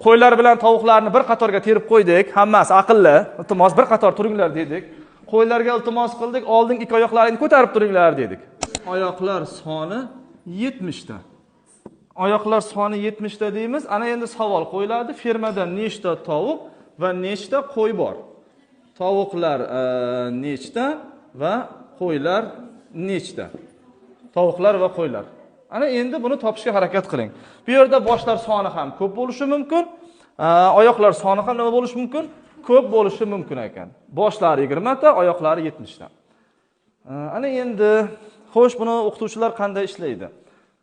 qo'ylar bilan tovuqlarni bir qatorga terib qo'ydik. Hammasi aqlli. Iltimos bir qator turinglar dedik. Qo'ylarga iltimos qildik. Oldin ikki oyoqlaringni ko'tarib turinglar dedik. Oyoqlar soni 70 ta. Oyoqlar soni 70 ta deymiz. Ana endi savol qo'yiladi. Fermada nechta tovuq va nechta qo'y bor? Tovuqlar nechta va qo'ylar nechta? Tovuqlar va qo'ylar. Ana endi buni topishga harakat qiling. Bu yerda boshlar soni ham ko'p bo'lishi mumkin, oyoqlar soni ham nima bo'lishi mumkin? Ko'p bo'lishi mumkin ekan. Boshlar 20 ta, oyoqlari 70 ta. Ana endi xo'sh, buni o'qituvchilar qanday ishlaydi?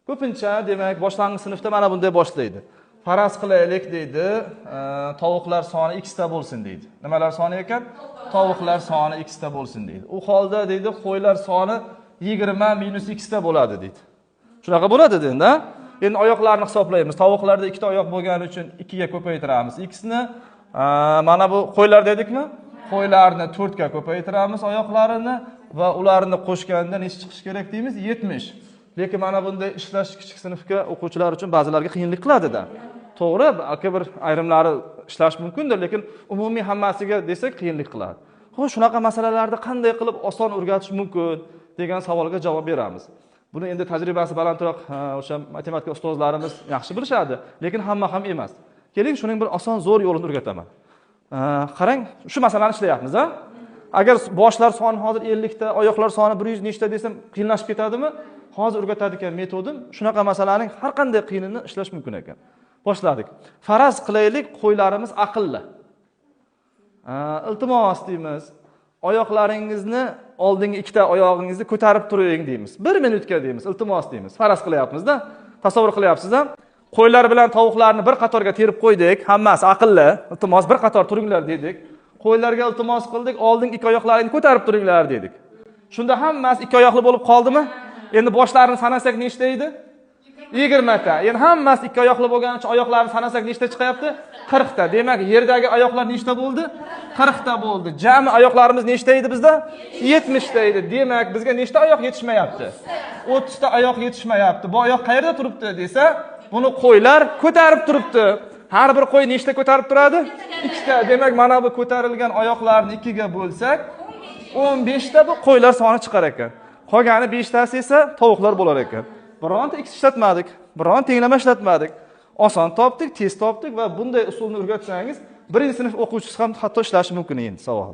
Ko'pincha demak boshlang'ich sinfda mana bunday boshlaydi. Faraz qilaylik deydi, tovuqlar soni x ta bo'lsin deydi. Nimalar soni ekan? Tovuqlar soni x ta bo'lsin deydi. U holda deydi, qo'ylar soni 20 minus x ta bo'ladi deydi. Shunaqa bo'ladi endi. Endi oyoqlarni hisoblaymiz. Tovuqlarda 2 ta oyoq bo'lgani uchun 2 ga ko'paytiramiz x ni. Mana bu qo'ylar dedikmi? Qo'ylarni 4 ga ko'paytiramiz oyoqlarini va ularni qo'shganda necha chiqish kerak deymiz? 70. Lekin mana bunday ishlash kichik sinfga o'quvchilar uchun ba'zilarga qiyinlik qiladi-da. To'g'ri, balki bir ayrimlari ishlash mumkindir, lekin umumiy hammasiga desak qiyinlik qiladi. Xo'sh, shunaqa masalalarni qanday qilib oson o'rgatish mumkin degan savolga javob beramiz. Buni endi tajribasi balandroq o'sha matematika ustozlarimiz yaxshi bilishadi, lekin hamma ham emas. Keling, shuning bir oson zo'r yo'lini o'rgataman. Qarang, shu masalani ishlayapmiz, ha? Agar boshlar soni hozir 50 ta, oyoqlar soni 100 nechta desam, qiyinlashib ketadimi? Hozir o'rgatadigan metodim shunaqa masalaning har qanday qiyinini ishlash mumkin ekan. Boshladik. Faraz qilaylik, qo'ylarimiz aqlli. Iltimos deymiz. Oyoqlaringizni oldingi ikkita oyog'ingizni ko'tarib turing deymiz. 1 minutga deymiz, iltimos deymiz. Faraz qilyapmiz-da. Tasavvur qilyapsiz-a? Qo'ylar bilan tovuqlarni bir qatorga terib qo'ydik. Hammasi aqlli. Iltimos bir qator turinglar dedik. Qo'ylarga iltimos qildik. Oldingi ikki oyoqlaringni ko'tarib turinglar dedik. Shunda hammasi ikki oyoqli bo'lib qoldimi? Endi boshlarini sanasak nechta edi? 20 ta. Endi hammasi ikki oyoqli bo'lgani uchun oyoqlarni sanasak nechta chiqyapti? 40 ta. Demak, yerdagi oyoqlar nechta bo'ldi? 40 ta bo'ldi. Jami oyoqlarimiz nechta edi bizda? 70 ta edi. Demak, bizga nechta oyoq yetishmayapti? 30 ta oyoq yetishmayapti. Bu oyoq qayerda turibdi desa, buni qo'ylar ko'tarib turibdi. Har bir qo'y nechta ko'tarib turadi? 2 ta. Demak, mana bu ko'tarilgan oyoqlarni 2 ga bo'lsak, 15 ta bu qo'ylar soni chiqar ekan. Qolgani 5 tasi esa tovuqlar bo'lar ekan. Bironta x ishlatmadik, biron tenglama ishlatmadik. Oson topdik, tez topdik va bunday usulni o'rgatsangiz, 1-sinf o'quvchisi ham hatto ishlashi mumkin endi savol.